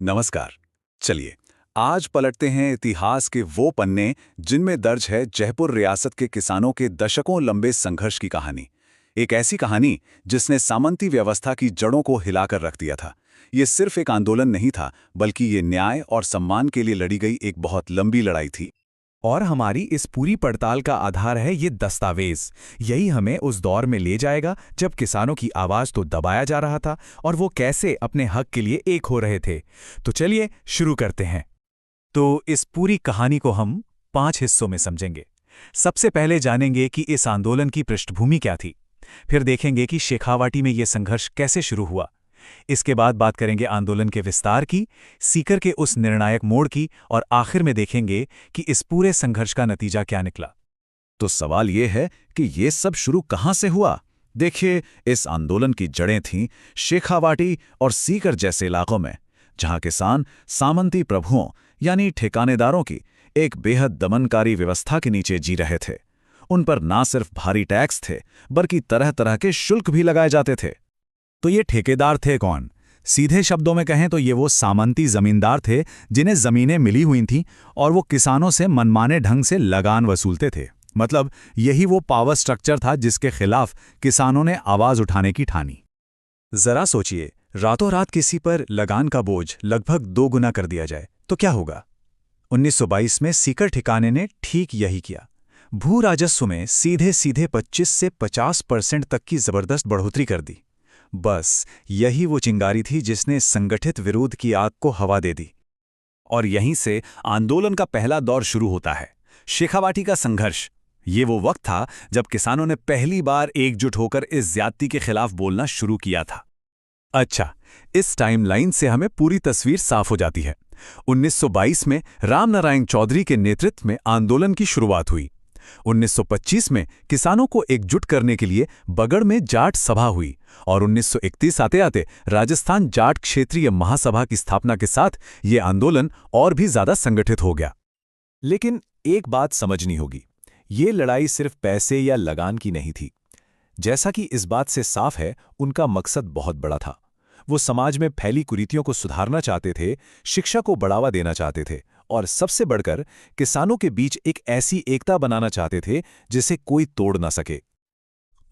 नमस्कार। चलिए आज पलटते हैं इतिहास के वो पन्ने जिनमें दर्ज है जयपुर रियासत के किसानों के दशकों लंबे संघर्ष की कहानी। एक ऐसी कहानी जिसने सामंती व्यवस्था की जड़ों को हिलाकर रख दिया था। ये सिर्फ एक आंदोलन नहीं था, बल्कि ये न्याय और सम्मान के लिए लड़ी गई एक बहुत लंबी लड़ाई थी। और हमारी इस पूरी पड़ताल का आधार है ये दस्तावेज। यही हमें उस दौर में ले जाएगा जब किसानों की आवाज तो दबाया जा रहा था और वो कैसे अपने हक के लिए एक हो रहे थे। तो चलिए शुरू करते हैं। तो इस पूरी कहानी को हम 5 हिस्सों में समझेंगे। सबसे पहले जानेंगे कि इस आंदोलन की पृष्ठभूमि क्या थी। फिर देखेंगे कि शेखावाटी में ये संघर्ष कैसे शुरू हुआ। इसके बाद बात करेंगे आंदोलन के विस्तार की, सीकर के उस निर्णायक मोड़ की, और आखिर में देखेंगे कि इस पूरे संघर्ष का नतीजा क्या निकला। तो सवाल ये है कि ये सब शुरू कहाँ से हुआ। देखिए, इस आंदोलन की जड़ें थीं शेखावाटी और सीकर जैसे इलाकों में, जहाँ किसान सामंती प्रभुओं यानी ठेकानेदारों की एक बेहद दमनकारी व्यवस्था के नीचे जी रहे थे। उन पर ना सिर्फ भारी टैक्स थे, बल्कि तरह तरह के शुल्क भी लगाए जाते थे। तो ये ठेकेदार थे कौन? सीधे शब्दों में कहें तो ये वो सामंती जमींदार थे जिन्हें जमीनें मिली हुई थीं और वो किसानों से मनमाने ढंग से लगान वसूलते थे। मतलब यही वो पावर स्ट्रक्चर था जिसके खिलाफ किसानों ने आवाज उठाने की ठानी। जरा सोचिए, रातों रात किसी पर लगान का बोझ लगभग 2 गुना कर दिया जाए तो क्या होगा। 1922 में सीकर ठिकाने ने ठीक यही किया। भू राजस्व में सीधे सीधे 25 से 50% तक की जबरदस्त बढ़ोतरी कर दी। बस यही वो चिंगारी थी जिसने संगठित विरोध की आग को हवा दे दी। और यहीं से आंदोलन का पहला दौर शुरू होता है, शेखावाटी का संघर्ष। ये वो वक्त था जब किसानों ने पहली बार एकजुट होकर इस ज्यादती के खिलाफ बोलना शुरू किया था। अच्छा, इस टाइमलाइन से हमें पूरी तस्वीर साफ हो जाती है। 1922 में रामनारायण चौधरी के नेतृत्व में आंदोलन की शुरुआत हुई। 1925 में किसानों को एकजुट करने के लिए बगड़ में जाट सभा हुई और 1931 आते आते राजस्थान जाट क्षेत्रीय महासभा की स्थापना के साथ ये आंदोलन और भी ज्यादा संगठित हो गया। लेकिन एक बात समझनी होगी, ये लड़ाई सिर्फ पैसे या लगान की नहीं थी। जैसा कि इस बात से साफ है, उनका मकसद बहुत बड़ा था। वो समाज में फैली कुरीतियों को सुधारना चाहते थे, शिक्षा को बढ़ावा देना चाहते थे और सबसे बढ़कर किसानों के बीच एक ऐसी एकता बनाना चाहते थे जिसे कोई तोड़ ना सके।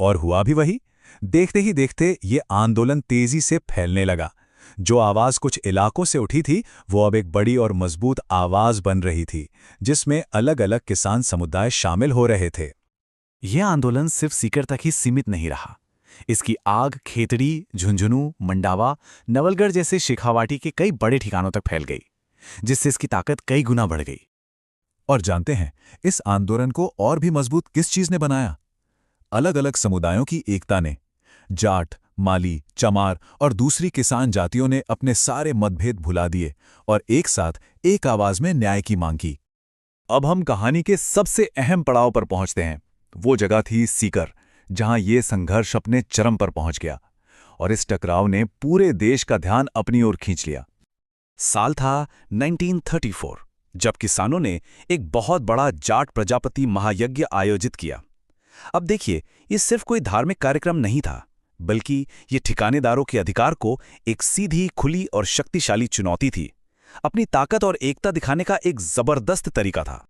और हुआ भी वही। देखते ही देखते ये आंदोलन तेजी से फैलने लगा। जो आवाज कुछ इलाकों से उठी थी वो अब एक बड़ी और मजबूत आवाज बन रही थी, जिसमें अलग अलग किसान समुदाय शामिल हो रहे थे। यह आंदोलन सिर्फ सीकर तक ही सीमित नहीं रहा। इसकी आग खेतड़ी, झुंझुनू, मंडावा, नवलगढ़ जैसे शेखावाटी के कई बड़े ठिकानों तक फैल गई, जिससे इसकी ताकत कई गुना बढ़ गई। और जानते हैं, इस आंदोलन को और भी मजबूत किस चीज ने बनाया? अलग अलग समुदायों की एकता ने। जाट, माली, चमार और दूसरी किसान जातियों ने अपने सारे मतभेद भुला दिए और एक साथ एक आवाज में न्याय की मांग की। अब हम कहानी के सबसे अहम पड़ाव पर पहुंचते हैं। वो जगह थी सीकर, जहां ये संघर्ष अपने चरम पर पहुंच गया और इस टकराव ने पूरे देश का ध्यान अपनी ओर खींच लिया। साल था 1934, जब किसानों ने एक बहुत बड़ा जाट प्रजापति महायज्ञ आयोजित किया। अब देखिए, ये सिर्फ कोई धार्मिक कार्यक्रम नहीं था, बल्कि ये ठिकानेदारों के अधिकार को एक सीधी, खुली और शक्तिशाली चुनौती थी। अपनी ताकत और एकता दिखाने का एक जबरदस्त तरीका था।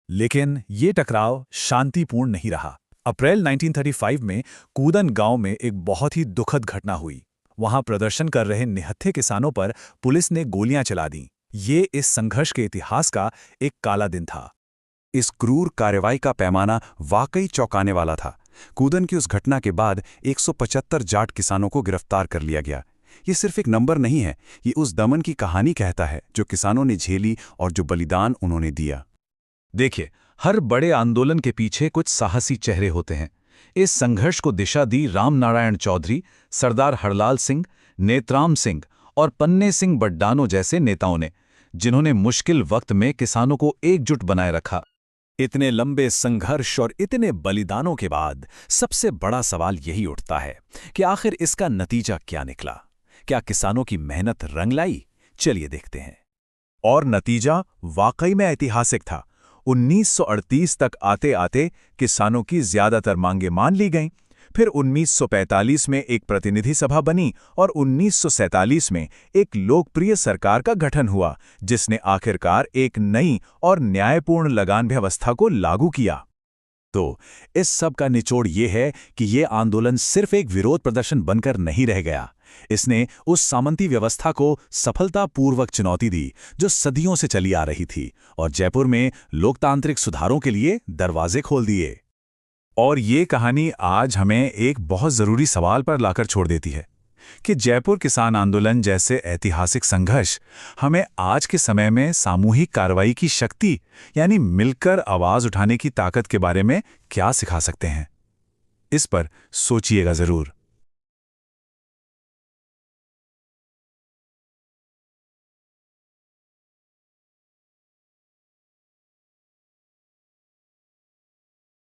लेकिन ये टकराव शांतिपूर्ण नहीं रहा। अप्रैल 1935 में कूदन गांव में एक बहुत ही दुखद घटना हुई। वहां प्रदर्शन कर रहे निहत्थे किसानों पर पुलिस ने गोलियां चला दीं। ये इस संघर्ष के इतिहास का एक काला दिन था। इस क्रूर कार्रवाई का पैमाना वाकई चौंकाने वाला था। कूदन की उस घटना के बाद 175 जाट किसानों को गिरफ्तार कर लिया गया। ये सिर्फ एक नंबर नहीं है, ये उस दमन की कहानी कहता है जो किसानों ने झेली और जो बलिदान उन्होंने दिया। देखिए, हर बड़े आंदोलन के पीछे कुछ साहसी चेहरे होते हैं। इस संघर्ष को दिशा दी रामनारायण चौधरी, सरदार हरलाल सिंह, नेतराम सिंह और पन्ने सिंह बड्डानो जैसे नेताओं ने, जिन्होंने मुश्किल वक्त में किसानों को एकजुट बनाए रखा। इतने लंबे संघर्ष और इतने बलिदानों के बाद सबसे बड़ा सवाल यही उठता है कि आखिर इसका नतीजा क्या निकला। क्या किसानों की मेहनत रंग लाई? चलिए देखते हैं। और नतीजा वाकई में ऐतिहासिक था। 1938 तक आते आते किसानों की ज्यादातर मांगें मान ली गईं। फिर 1945 में एक प्रतिनिधि सभा बनी और 1947 में एक लोकप्रिय सरकार का गठन हुआ, जिसने आखिरकार एक नई और न्यायपूर्ण लगान व्यवस्था को लागू किया। तो इस सब का निचोड़ ये है कि ये आंदोलन सिर्फ एक विरोध प्रदर्शन बनकर नहीं रह गया। इसने उस सामंती व्यवस्था को सफलतापूर्वक चुनौती दी जो सदियों से चली आ रही थी और जयपुर में लोकतांत्रिक सुधारों के लिए दरवाजे खोल दिए। और ये कहानी आज हमें एक बहुत ज़रूरी सवाल पर लाकर छोड़ देती है कि जयपुर किसान आंदोलन जैसे ऐतिहासिक संघर्ष हमें आज के समय में सामूहिक कार्रवाई की शक्ति, यानी मिलकर आवाज़ उठाने की ताकत के बारे में क्या सिखा सकते हैं। इस पर सोचिएगा ज़रूर।